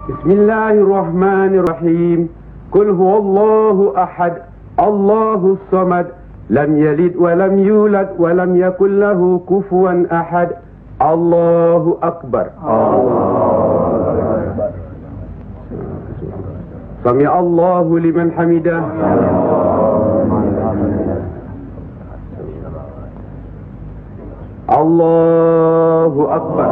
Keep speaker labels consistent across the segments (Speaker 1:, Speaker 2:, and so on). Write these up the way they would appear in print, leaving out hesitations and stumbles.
Speaker 1: Bismillahirrahmanirrahim. Qul huwallahu ahad, Allahus samad, lam yalid wa lam yulad wa lam yakul lahu kufuwan ahad. Allahu akbar. Sami Allahu liman hamidah. Allahu akbar.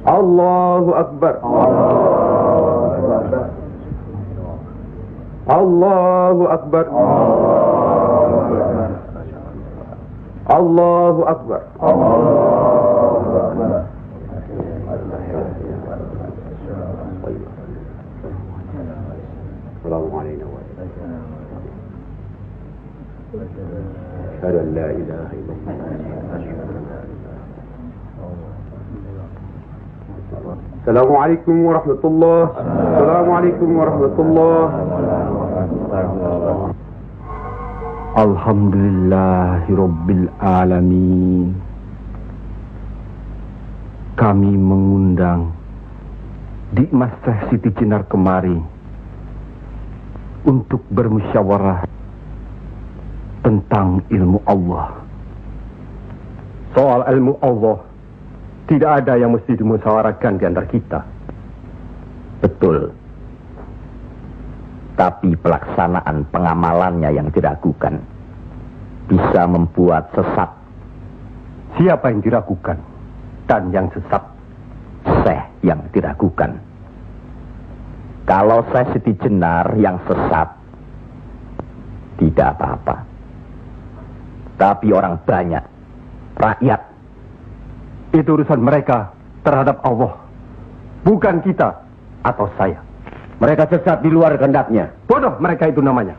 Speaker 1: Allahu akbar. Allahu akbar. Allahu akbar. Assalamualaikum warahmatullahi wabarakatuh. Assalamualaikum warahmatullahi wabarakatuh.
Speaker 2: Alhamdulillahirabbil alamin. Kami mengundang di Masjid Siti Jenar kemari untuk bermusyawarah tentang ilmu Allah. Soal ilmu Allah tidak ada yang mesti dimusyawarahkan di antara kita.
Speaker 3: Betul. Tapi pelaksanaan pengamalannya yang diragukan bisa membuat sesat.
Speaker 2: Siapa yang diragukan dan yang sesat?
Speaker 3: Syekh yang diragukan. Kalau Syekh Siti Jenar yang sesat, tidak apa-apa. Tapi orang banyak, rakyat,
Speaker 2: itu urusan mereka terhadap Allah, bukan kita atau saya.
Speaker 3: mereka sesat di luar kehendaknya.
Speaker 2: Bodoh mereka itu namanya.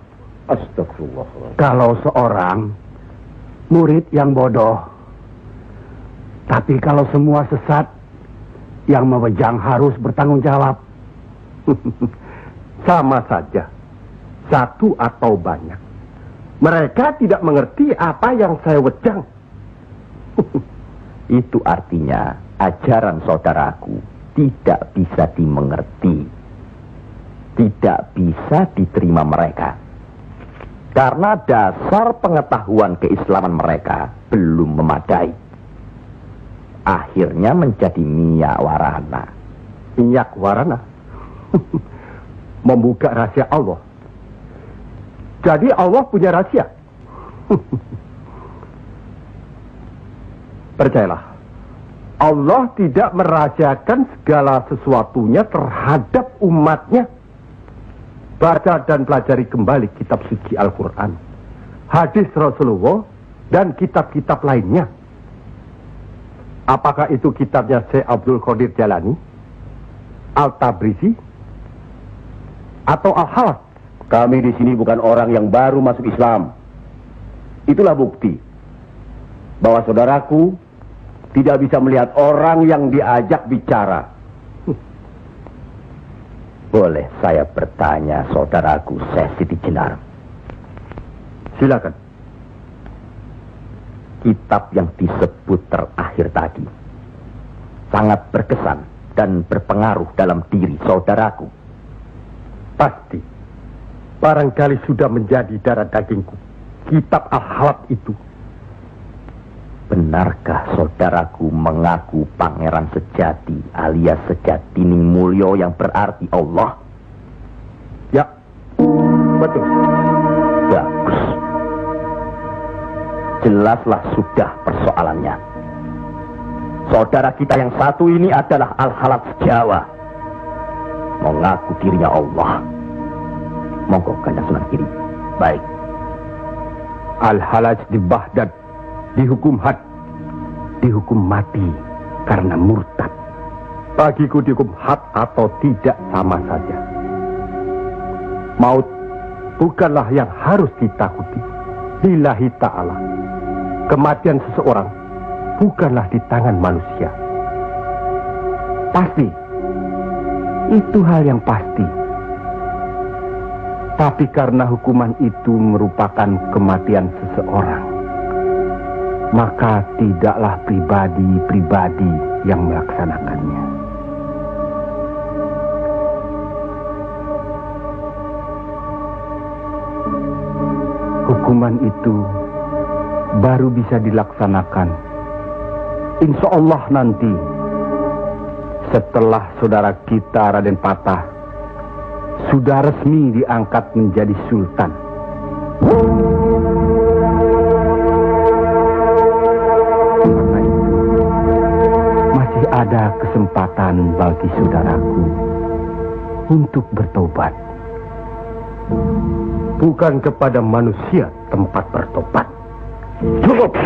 Speaker 3: Astagfirullah.
Speaker 2: Kalau seorang murid yang bodoh, tapi kalau semua sesat, yang memegang harus bertanggung jawab. Sama saja, satu atau banyak. Mereka tidak mengerti apa yang saya wejang.
Speaker 3: Itu artinya ajaran saudaraku tidak bisa dimengerti, tidak bisa diterima mereka. Karena dasar pengetahuan keislaman mereka belum memadai. Akhirnya menjadi minyak warana.
Speaker 2: Minyak warana? Membuka rahasia Allah. Jadi Allah punya rahasia. Percayalah, Allah tidak merahasiakan segala sesuatunya terhadap umatnya. Baca dan pelajari kembali kitab suci Al-Quran, hadis Rasulullah, dan kitab-kitab lainnya. Apakah itu kitabnya Syekh Abdul Qadir Jalani, Al-Tabrizi, atau Al-Halas?
Speaker 3: Kami di sini bukan orang yang baru masuk Islam. Itulah bukti bahwa saudaraku tidak bisa melihat orang yang diajak bicara. Boleh saya bertanya, saudaraku Syekh Siti Jenar?
Speaker 2: Silakan.
Speaker 3: Kitab yang disebut terakhir tadi sangat berkesan dan berpengaruh dalam diri saudaraku.
Speaker 2: Pasti. Barangkali sudah menjadi darah dagingku. Kitab Al-Halab itu.
Speaker 3: Benarkah saudaraku mengaku pangeran sejati alias Sejatining Mulyo yang berarti Allah?
Speaker 2: Ya, betul.
Speaker 3: Bagus. Jelaslah sudah persoalannya. Saudara kita yang satu ini adalah Al-Halab Jawa, mengaku dirinya Allah. Monggo Kanjeng Sunan Kiri. Baik.
Speaker 2: Al-Halaj di Baghdad dihukum had, dihukum mati karena murtad. Bagiku dihukum had atau tidak sama saja. Maut bukanlah yang harus ditakuti. Lillahi ta'ala. Kematian seseorang bukanlah di tangan manusia. Pasti. Itu hal yang pasti. Tapi karena hukuman itu merupakan kematian seseorang, maka tidaklah pribadi-pribadi yang melaksanakannya. Hukuman itu baru bisa dilaksanakan, insya Allah nanti, setelah saudara kita Raden Patah sudah resmi diangkat menjadi sultan. Karena itu, masih ada kesempatan bagi saudaraku untuk bertobat. Bukan kepada manusia tempat bertobat. Cukup!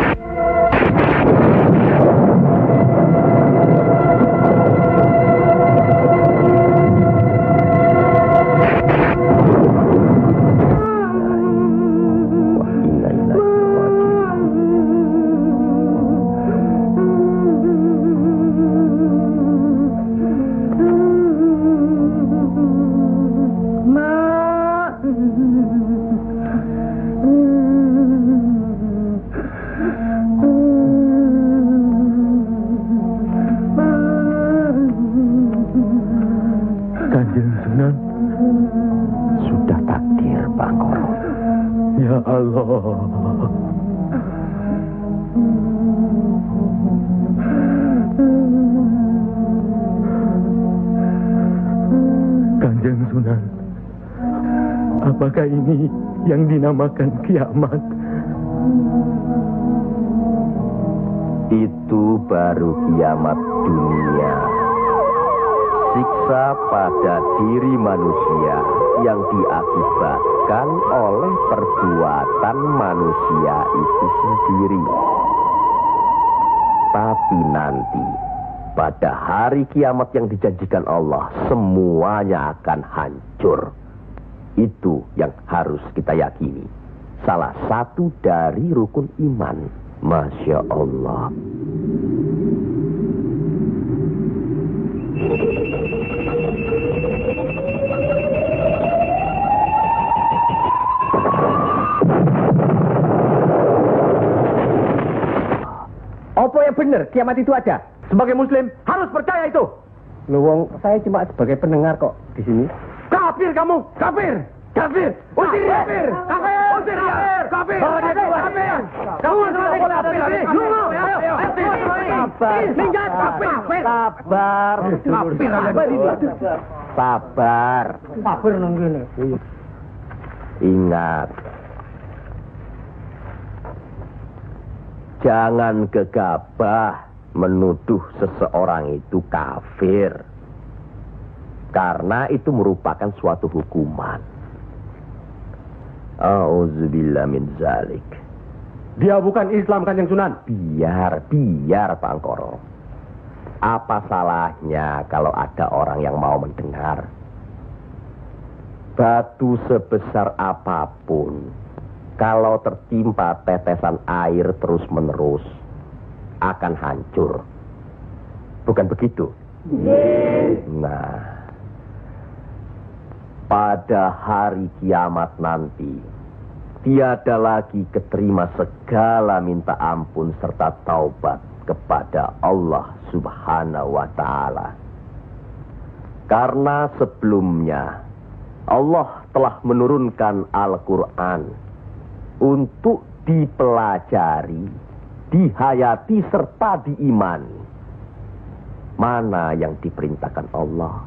Speaker 4: Kanjeng Sunan,
Speaker 2: Sudah takdir, Bangkoro.
Speaker 4: ya Allah. Kanjeng Sunan, apakah ini yang dinamakan kiamat?
Speaker 3: Itu baru kiamat dunia. Siksa pada diri manusia yang diakibatkan oleh perbuatan manusia itu sendiri. Tapi nanti, pada hari kiamat yang dijanjikan Allah, semuanya akan hancur. Itu yang harus kita yakini. Salah satu dari rukun iman. Masya Allah.
Speaker 2: Apa yang benar kiamat itu ada? Sebagai muslim harus percaya itu. Luwung, saya cuma sebagai pendengar kok di sini. Kafir kamu, kafir, kafir, usir dia, kafir, usir dia, kafir, kafir, kamu tidak boleh ada di sini. Sabar, minggat, kafir, sabar,
Speaker 3: Sabar.
Speaker 2: kafir nunggini.
Speaker 3: Ingat. Jangan gegabah menuduh seseorang itu kafir. Karena itu merupakan suatu hukuman. A'udzubillah min zalik.
Speaker 2: Dia bukan Islam, Kanjeng Sunan.
Speaker 3: Biar Bangkoro. Apa salahnya kalau ada orang yang mau mendengar? Batu sebesar apapun, kalau tertimpa tetesan air terus-menerus, akan hancur. Bukan begitu? Nah, pada hari kiamat nanti, tiada lagi keterima segala minta ampun serta taubat kepada Allah Subhanahu wa Ta'ala. Karena sebelumnya Allah telah menurunkan Al-Quran untuk dipelajari, dihayati serta diimani. Mana yang diperintahkan Allah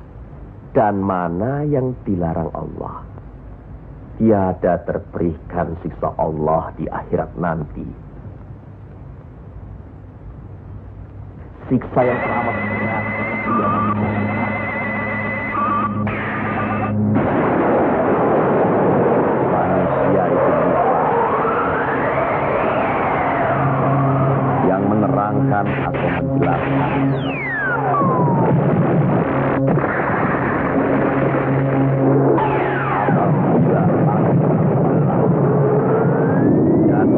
Speaker 3: dan mana yang dilarang Allah. Tiada terberikan siksa Allah di akhirat nanti. Siksa yang teramat berat. Manusia itu yang menerangkan atau menjelaskan.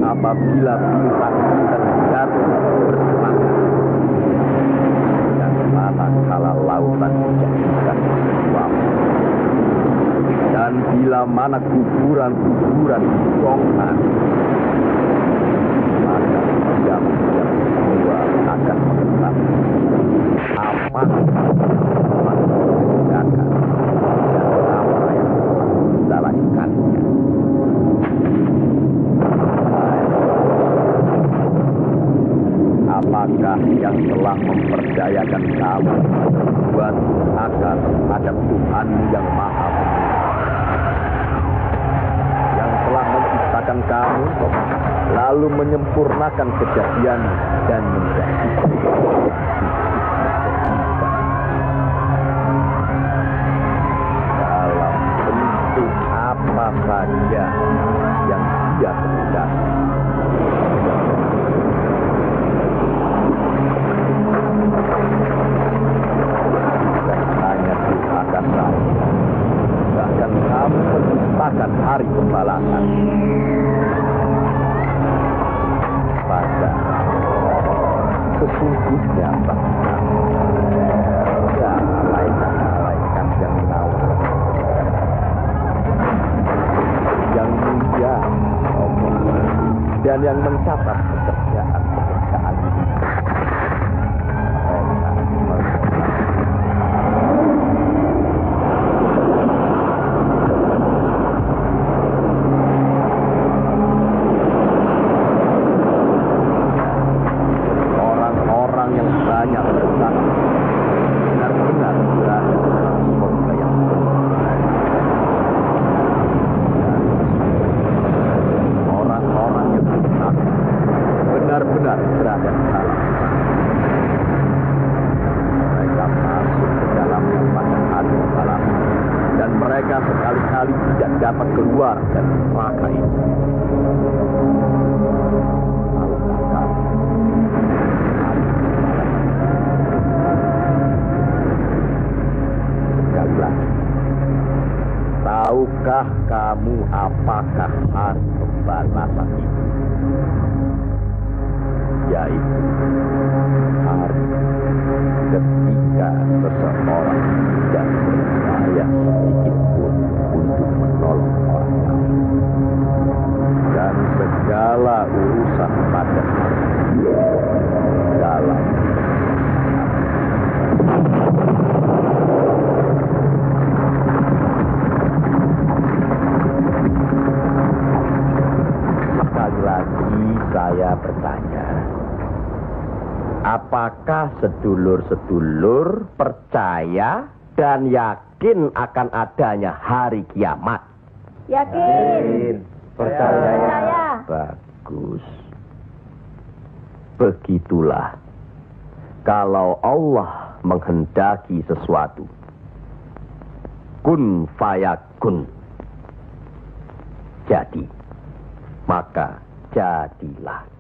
Speaker 3: Apabila bintang-bintang jatuh berselang dan manakala lautan dijadikan uap, dan bila mana kuburan-kuburan dibongkar, maka diam-diam semua akan mengetahui apa yang dan apa yang kita lakukannya. Apakah yang telah mempercayakan kamu buat akan ada Tuhan yang Maha Pengasih, yang telah menciptakan kamu, lalu menyempurnakan kejadian dan menjadikan dalam bentuk apa saja yang Dia kehendaki. Bahkan kamu menciptakan hari pembalasan. Pada sesungguhnya bahkan ya malaikat yang tahu yang mulia dan yang mencatat pekerjaan benar-benar berada di dalam. Mereka masuk ke dalamnya pada hari pembalasan, dan mereka sekali-kali tidak dapat keluar dari neraka itu. Sekali lagi, tahukah kamu apakah hari pembalasan itu? Yaitu hari ketika seseorang tidak berdaya sedikit pun untuk menolong orang lain, dan segala urusan pada hari dalam sekali lagi saya bertanya, apakah sedulur-sedulur percaya dan yakin akan adanya hari kiamat?
Speaker 5: Yakin.
Speaker 3: Percaya. Bagus. Begitulah. Kalau Allah menghendaki sesuatu, kun fayakun. Jadi, maka jadilah.